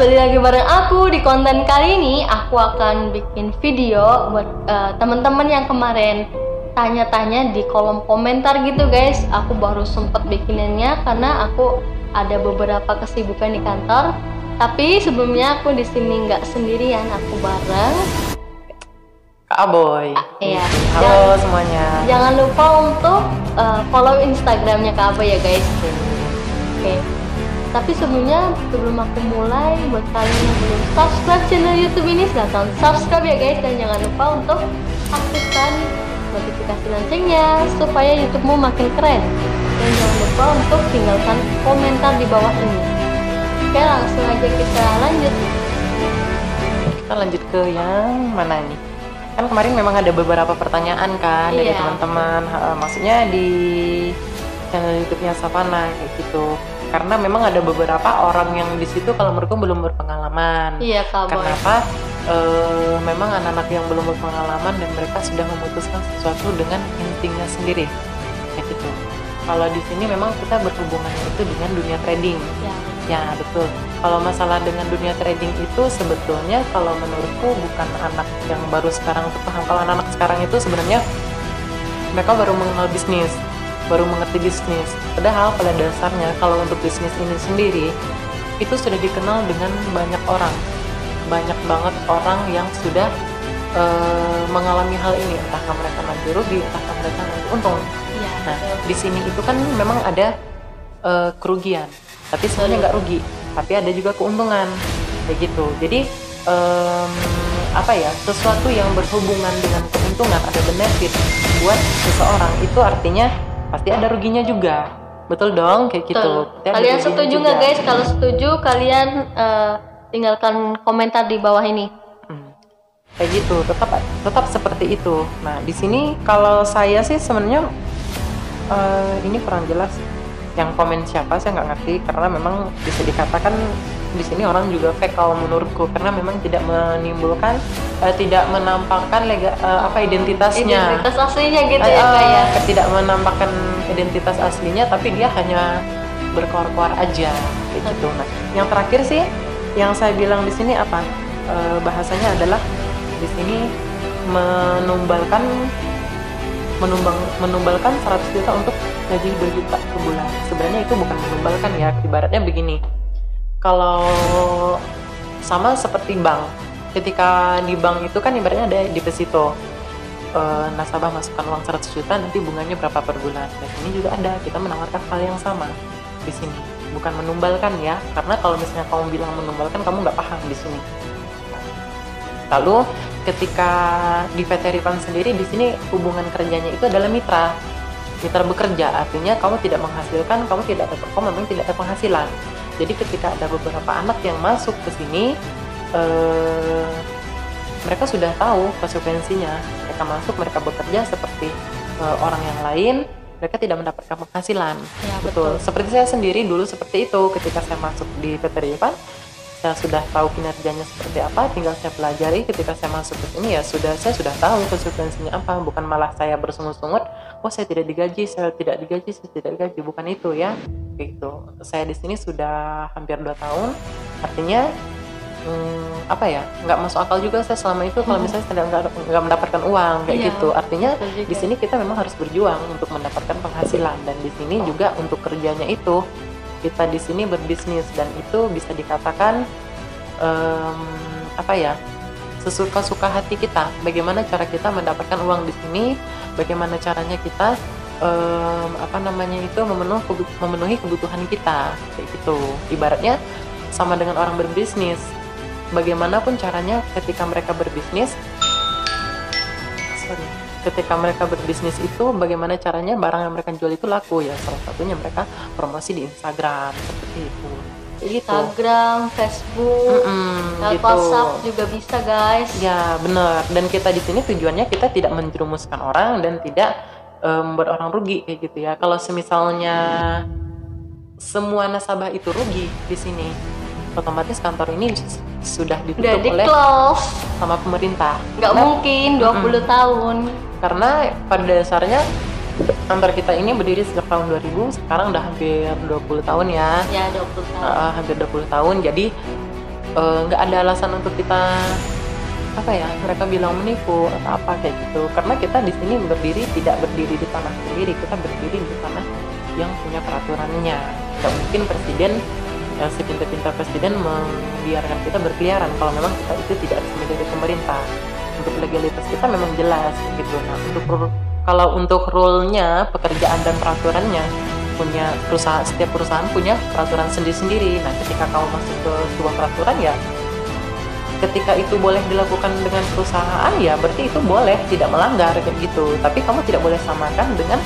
balik lagi bareng aku di konten kali ini. Aku akan bikin video buat teman-teman yang kemarin tanya-tanya di kolom komentar gitu guys. Aku baru sempet bikinannya karena aku ada beberapa kesibukan di kantor. Tapi sebelumnya aku di sini nggak sendirian, aku bareng Kak Aboy. Iya. Halo semuanya. Jangan lupa untuk follow Instagramnya Kak Aboy ya guys. Oke. Tapi sebelum aku mulai, buat kalian yang belum subscribe channel YouTube ini, silahkan subscribe ya guys, dan jangan lupa untuk aktifkan notifikasi loncengnya supaya YouTube-mu makin keren. Dan jangan lupa untuk tinggalkan komentar di bawah ini. Oke, langsung aja kita lanjut. Kita lanjut ke yang mana nih? Kan kemarin memang ada beberapa pertanyaan kan dari teman-teman. Maksudnya di channel YouTube-nya Savana kayak gitu. Karena memang ada beberapa orang yang di situ kalau menurutku belum berpengalaman. Iya, Kak Boy. Kenapa? Memang anak-anak yang belum berpengalaman dan mereka sudah memutuskan sesuatu dengan intinya sendiri, kayak gitu. Kalau di sini memang kita berhubungan itu dengan dunia trading. Ya betul. Kalau masalah dengan dunia trading itu sebetulnya kalau menurutku bukan anak yang baru sekarang tuh paham. Kalau anak sekarang itu sebenarnya mereka baru mengenal bisnis, baru mengerti bisnis. Padahal pada dasarnya kalau untuk bisnis ini sendiri itu sudah dikenal dengan banyak orang, banyak banget orang yang sudah mengalami hal ini, entah mereka nanti rugi, entah mereka nanti untung. Nah di sini itu kan memang ada kerugian, tapi sebenarnya nggak rugi, tapi ada juga keuntungan kayak gitu. Jadi sesuatu yang berhubungan dengan keuntungan, ada benefit buat seseorang, itu artinya pasti ada ruginya juga. Betul dong, kayak gitu. Kalian setuju nggak guys? Kalau setuju kalian tinggalkan komentar di bawah ini. Kayak gitu, tetap seperti itu. Nah di sini kalau saya sih sebenarnya ini kurang jelas yang komen siapa, saya nggak ngerti, karena memang bisa dikatakan di sini orang juga fake kalau menurutku, karena memang tidak menimbulkan tidak menampakkan identitasnya, identitas aslinya gitu ya kayak tidak menampakkan identitas aslinya, tapi dia hanya berkoar-koar aja kayak gitu. Nah yang terakhir sih yang saya bilang di sini apa, bahasanya adalah di sini menumbalkan 100 juta untuk gaji 2 juta per bulan. Sebenarnya itu bukan menumbalkan ya, ibaratnya begini, kalau sama seperti bank, ketika di bank itu kan ibaratnya ada deposito, nasabah masukkan uang 100 juta, nanti bunganya berapa per bulan. Dan ini juga ada, kita menawarkan hal yang sama di sini, bukan menumbalkan ya, karena kalau misalnya kamu bilang menumbalkan, kamu nggak paham di sini. Lalu ketika di PT Rifan sendiri, di sini hubungan kerjanya itu adalah mitra bekerja, artinya kamu tidak menghasilkan, kamu memang tidak ada penghasilan. Jadi ketika ada beberapa anak yang masuk ke sini, mereka sudah tahu konsekuensinya. Mereka masuk, mereka bekerja seperti orang yang lain, mereka tidak mendapatkan penghasilan. Ya, betul. Seperti saya sendiri dulu seperti itu, ketika saya masuk di PT Rifan, saya sudah tahu kinerjanya seperti apa, tinggal saya pelajari. Ketika saya masuk ke sini ya saya sudah tahu konsekuensinya apa, bukan malah saya bersungut-sungut, saya tidak digaji, saya tidak digaji, bukan itu ya. Gitu. Saya di sini sudah hampir 2 tahun, artinya nggak masuk akal juga saya selama itu kalau misalnya saya nggak mendapatkan uang kayak gitu. Artinya di sini kita memang harus berjuang untuk mendapatkan penghasilan, dan di sini juga untuk kerjanya itu kita di sini berbisnis, dan itu bisa dikatakan sesuka-suka hati kita. Bagaimana cara kita mendapatkan uang di sini, bagaimana caranya kita memenuhi kebutuhan kita kayak gitu. Ibaratnya sama dengan orang berbisnis, bagaimanapun caranya ketika mereka berbisnis itu bagaimana caranya barang yang mereka jual itu laku ya, salah satunya mereka promosi di Instagram seperti itu. Instagram, Facebook, gitu. WhatsApp juga bisa guys. Ya benar. Dan kita di sini tujuannya kita tidak menjerumuskan orang dan tidak membuat orang rugi kayak gitu ya. Kalau semisalnya semua nasabah itu rugi di sini, otomatis kantor ini sudah ditutup oleh sama pemerintah. Nggak mungkin 20 tahun. Karena pada dasarnya kantor kita ini berdiri sejak tahun 2000, sekarang udah hampir 20 tahun ya. Ya, 20 tahun. Hampir 20 tahun. Jadi nggak ada alasan untuk kita apa ya, mereka bilang menipu atau apa kayak gitu, karena kita di sini tidak berdiri di tanah sendiri, kita berdiri di tanah yang punya peraturannya. Nggak mungkin presiden sepintar-pintar presiden membiarkan kita berkeliaran kalau memang kita itu tidak resmi dari pemerintah. Untuk legalitas kita memang jelas gitu. Nah, kalau untuk rule-nya, pekerjaan dan peraturannya punya setiap perusahaan punya peraturan sendiri-sendiri. Nah, ketika kamu masuk ke sebuah peraturan ya, ketika itu boleh dilakukan dengan perusahaan ya berarti itu boleh, tidak melanggar kayak gitu. Tapi kamu tidak boleh samakan dengan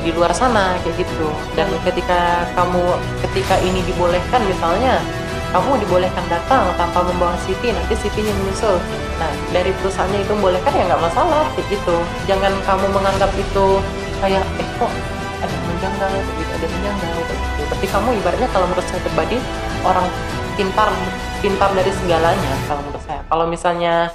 di luar sana kayak gitu. Dan ketika ini dibolehkan, misalnya kamu dibolehkan datang tanpa membawa CV, nanti CV-nya menyusul. Nah, dari perusahaannya itu membolehkan ya nggak masalah kayak gitu. Jangan kamu menganggap itu kayak kok ada yang menjanggal kayak gitu, ada yang menjanggal kayak gitu. Tapi kamu ibaratnya, kalau menurut saya pribadi, orang pintar dari segalanya kalau menurut saya. Kalau misalnya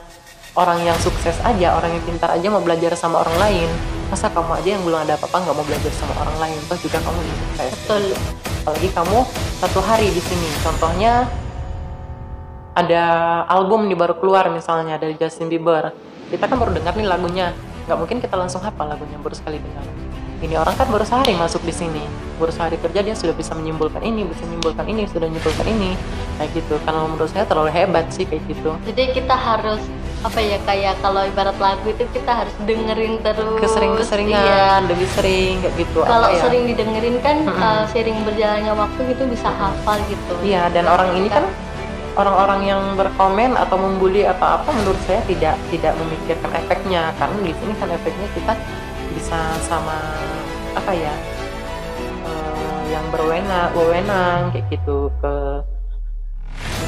orang yang sukses aja, orang yang pintar aja mau belajar sama orang lain, masa kamu aja yang belum ada apa-apa nggak mau belajar sama orang lain? Terus juga kamu sukses. Betul. Apalagi kamu satu hari di sini. Contohnya ada album nih baru keluar misalnya dari Justin Bieber. Kita kan baru dengar nih lagunya. Nggak mungkin kita langsung hafal lagunya baru sekali dengar. Ini orang kan baru sehari masuk di sini. Baru sehari kerja dia sudah bisa menyimpulkan ini, sudah menyimpulkan ini. Kayak gitu. Kalau menurut saya terlalu hebat sih kayak gitu. Jadi kita harus apa ya, kayak kalau ibarat lagu itu kita harus dengerin terus, keseringan, lebih sering kayak gitu. Kalau sering didengerin kan sering berjalannya waktu gitu bisa hafal gitu. Iya, dan orang ini kan orang-orang yang berkomen atau membuli atau apa, menurut saya tidak memikirkan efeknya, karena di sini kan efeknya kita bisa sama apa ya, yang berwenang kayak gitu ke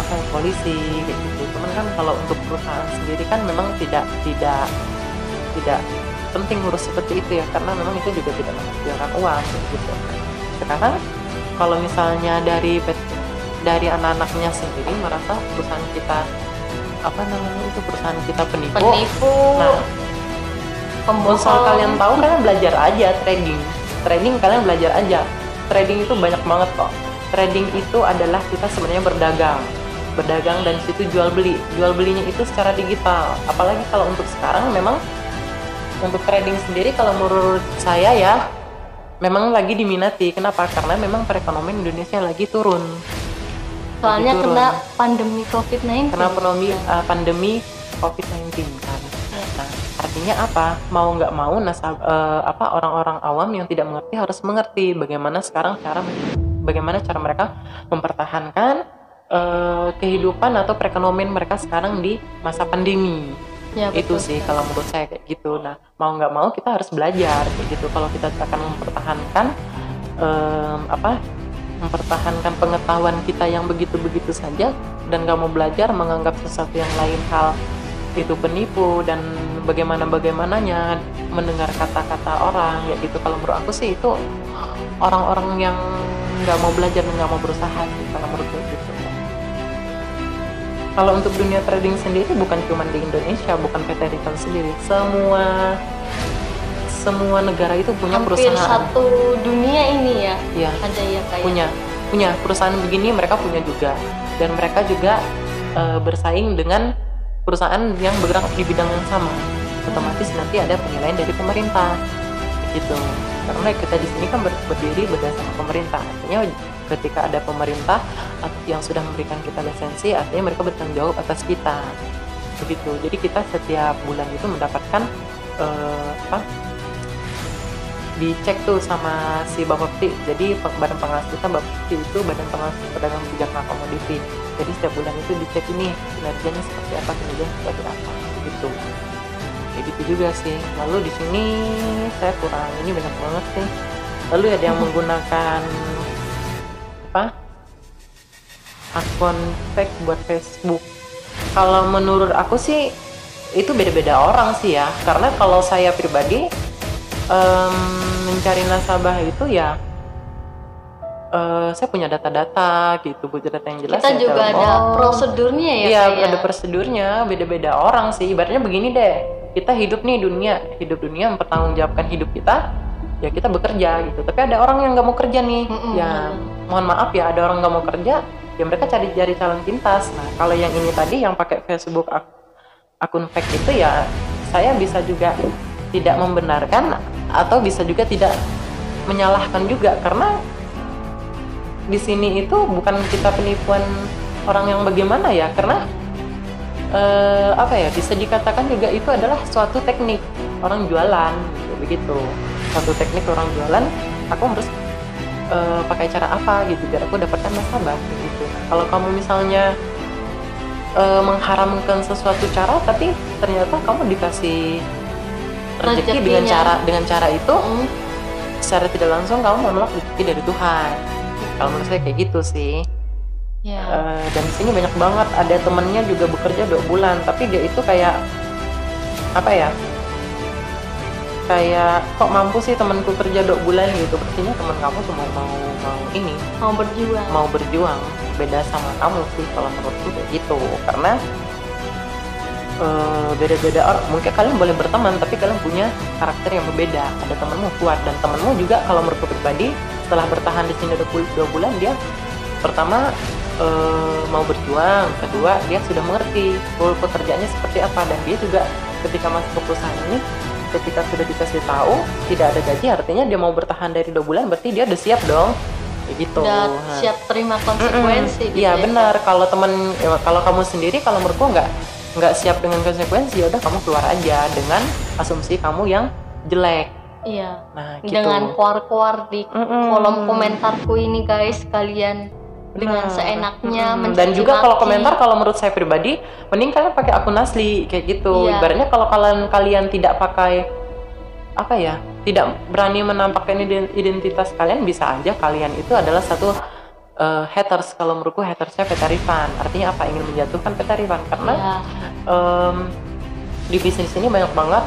apa, polisi kayak gitu. Cuman kan kalau untuk perusahaan sendiri kan memang tidak penting ngurus seperti itu ya, karena memang itu juga tidak menghasilkan uang gitu. Sekarang kalau misalnya dari anak-anaknya sendiri merasa perusahaan kita perusahaan kita penipu. Nah, misal kalian tahu, kalian belajar aja trading kalian belajar aja. Trading itu banyak banget kok. Trading itu adalah kita sebenarnya berdagang dan situ jual belinya itu secara digital. Apalagi kalau untuk sekarang, memang untuk trading sendiri kalau menurut saya ya memang lagi diminati. Kenapa? Karena memang perekonomian Indonesia lagi turun. Soalnya kena pandemi COVID-19. Karena pandemi COVID-19 kan. Nah, artinya apa? Mau nggak mau orang-orang awam yang tidak mengerti harus mengerti bagaimana cara mereka mempertahankan kehidupan atau perekonomian mereka sekarang di masa pandemi. Ya, itu sih kalau menurut saya kayak gitu. Nah, mau nggak mau kita harus belajar kayak gitu. Kalau kita akan mempertahankan pengetahuan kita yang begitu-begitu saja dan nggak mau belajar, menganggap sesuatu yang lain hal itu penipu dan bagaimananya, mendengar kata-kata orang ya gitu. Kalau menurut aku sih itu orang-orang yang nggak mau belajar dan nggak mau berusaha sih, kalau menurut gue gitu. Kalau untuk dunia trading sendiri bukan cuma di Indonesia, bukan PT Retail sendiri, semua negara itu punya hampir perusahaan. Satu dunia ini ya, ada ya kayak punya perusahaan begini, mereka punya juga, dan mereka juga bersaing dengan perusahaan yang bergerak di bidang yang sama. Otomatis nanti ada penilaian dari pemerintah gitu, karena kita di sini kan berdiri berdasarkan pemerintah. Artinya ketika ada pemerintah yang sudah memberikan kita lisensi, artinya mereka bertanggung jawab atas kita begitu. Jadi kita setiap bulan itu mendapatkan dicek tuh sama si Bapepti. Jadi badan pengawas kita, Bapepti itu badan pengawas pedagang bijaksana komoditi. Jadi setiap bulan itu dicek ini kinerjanya seperti apa gitu. Kayak gitu juga sih. Lalu di sini saya kurang ini banyak banget sih. Lalu ada yang menggunakan akun fake buat Facebook. Kalau menurut aku sih itu beda-beda orang sih ya. Karena kalau saya pribadi mencari nasabah itu ya saya punya data-data gitu, punya data yang jelas. Kita juga ada prosedurnya ya. Iya, ada prosedurnya, beda-beda orang sih. Ibaratnya begini deh, kita hidup dunia mempertanggungjawabkan hidup kita, ya kita bekerja gitu. Tapi ada orang yang nggak mau kerja nih, ya mohon maaf ya, ada orang nggak mau kerja, ya mereka cari calon pintas. Nah kalau yang ini tadi yang pakai Facebook akun fake itu ya saya bisa juga tidak membenarkan atau bisa juga tidak menyalahkan juga, karena di sini itu bukan kita penipuan orang yang bagaimana ya, karena apa ya, bisa dikatakan juga itu adalah suatu teknik orang jualan gitu, begitu. Suatu teknik orang jualan, aku harus pakai cara apa gitu biar aku dapatkan nasabah gitu. Kalau kamu misalnya mengharamkan sesuatu cara tapi ternyata kamu dikasih rezeki dengan cara itu, secara tidak langsung kamu menolak rezeki dari Tuhan. Kalau menurut saya kayak gitu sih. Dan di sini banyak banget, ada temennya juga bekerja 2 bulan tapi dia itu kayak apa ya, kayak kok mampu sih temanku kerja 2 bulan gitu. Berarti teman kamu cuma mau berjuang, beda sama kamu sih kalau menurutku kayak gitu. Karena beda-beda orang, mungkin kalian boleh berteman tapi kalian punya karakter yang berbeda. Ada temanmu kuat dan temanmu juga kalau menurutku pribadi setelah bertahan di sini 2 bulan, dia pertama mau berjuang, kedua dia sudah mengerti pekerjaannya seperti apa, dan dia juga ketika masuk ke perusahaan ini, ketika sudah dikasih tahu tidak ada gaji, artinya dia mau bertahan dari 2 bulan, berarti dia udah siap dong, kayak gitu. Udah siap terima konsekuensi. Iya gitu benar. Kalau kalau kamu sendiri, kalau menurutku nggak siap dengan konsekuensi, ya udah kamu keluar aja dengan asumsi kamu yang jelek. Iya. Nah, gitu. Dengan keluar di kolom komentarku ini guys, kalian dengan seenaknya dan juga kalau komentar, kalau menurut saya pribadi mending kalian pakai akun asli kayak gitu. Ibaratnya kalau kalian tidak pakai apa ya, tidak berani menampakkan identitas kalian, bisa aja kalian itu adalah satu haters. Kalau menurutku hatersnya Petarifan, artinya apa, ingin menjatuhkan Petarifan, karena di bisnis ini banyak banget,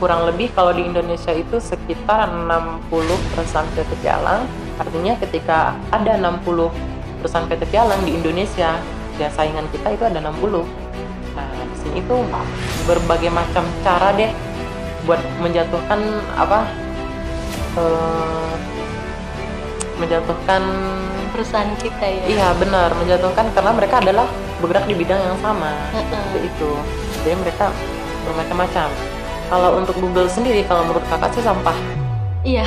kurang lebih kalau di Indonesia itu sekitar 60 perusahaan PT Pialang. Artinya ketika ada 60 perusahaan PT Pialang di Indonesia, ya saingan kita itu ada 60. Nah di sini itu berbagai macam cara deh buat menjatuhkan menjatuhkan perusahaan kita ya. Iya benar, menjatuhkan karena mereka adalah bergerak di bidang yang sama seperti itu. Jadi mereka bermacam-macam. Kalau untuk Google sendiri, kalau menurut kakak sih sampah. Iya.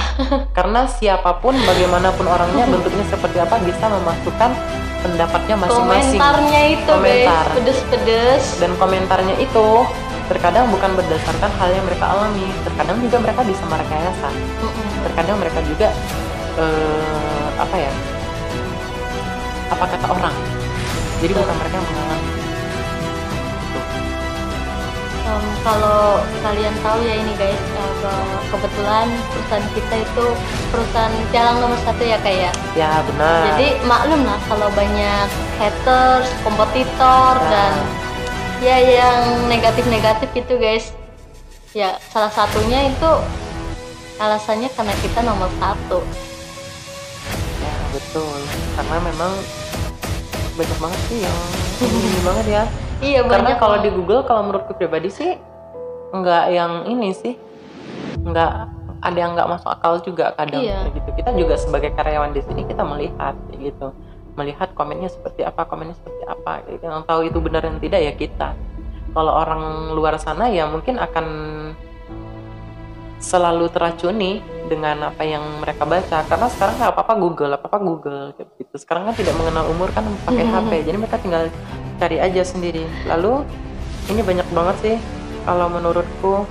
Karena siapapun, bagaimanapun orangnya, bentuknya seperti apa, bisa memasukkan pendapatnya masing-masing. Komentarnya itu guys, pedes-pedes. Dan komentarnya itu terkadang bukan berdasarkan hal yang mereka alami. Terkadang juga mereka bisa merekayasa. Terkadang mereka juga apa kata orang. Jadi bukan mereka yang mengalami. Kalau kalian tahu ya ini guys, kebetulan perusahaan kita itu perusahaan pialang nomor 1 ya kayak. Ya benar. Jadi maklum lah kalau banyak haters, kompetitor dan ya yang negatif-negatif gitu guys. Ya salah satunya itu alasannya karena kita nomor 1. Ya betul. Karena memang banyak banget sih yang ini banget ya. Iya, karena kalau di Google, kalau menurutku pribadi sih nggak yang ini sih, nggak ada yang nggak masuk akal juga kadang gitu. Kita juga sebagai karyawan di sini kita melihat gitu, melihat komennya seperti apa, gitu. Yang tahu itu benar dan tidak ya kita. Kalau orang luar sana ya mungkin akan selalu teracuni dengan apa yang mereka baca, karena sekarang nggak apa-apa Google gitu. Sekarang kan tidak mengenal umur kan, pakai HP, jadi mereka tinggal cari aja sendiri. Lalu ini banyak banget sih kalau menurutku.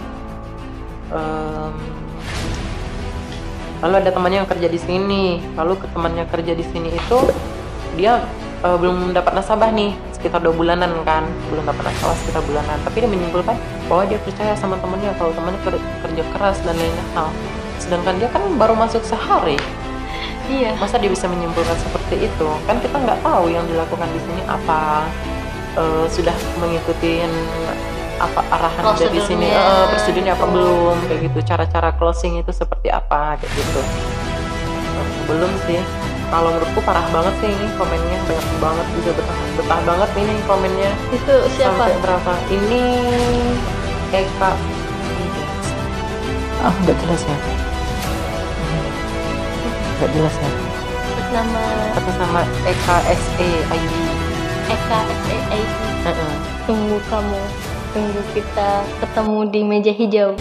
Lalu ada temannya yang kerja di sini, lalu ke temannya kerja di sini itu dia belum dapat nasabah nih sekitar 2 bulanan kan, belum dapat nasabah sekitar bulanan, tapi dia menyimpulkan bahwa dia percaya sama temannya kalau temannya kerja keras dan lain-lain hal, sedangkan dia kan baru masuk sehari. Iya. Masa dia bisa menyimpulkan seperti itu? Kan kita nggak tahu yang dilakukan di sini apa, sudah mengikuti apa arahan dari sini, prosedurnya apa belum, kayak gitu. Cara-cara closing itu seperti apa, kayak gitu. Belum sih. Kalau menurutku parah banget sih ini komennya, banyak banget juga, betah banget ini komennya. Itu siapa? Sampai berapa? Ini Eka. Nggak jelas ya. Nggak jelas ya. Nama Atas nama Eka SE ID. Eka SAID. Tunggu kamu, tunggu kita ketemu di meja hijau.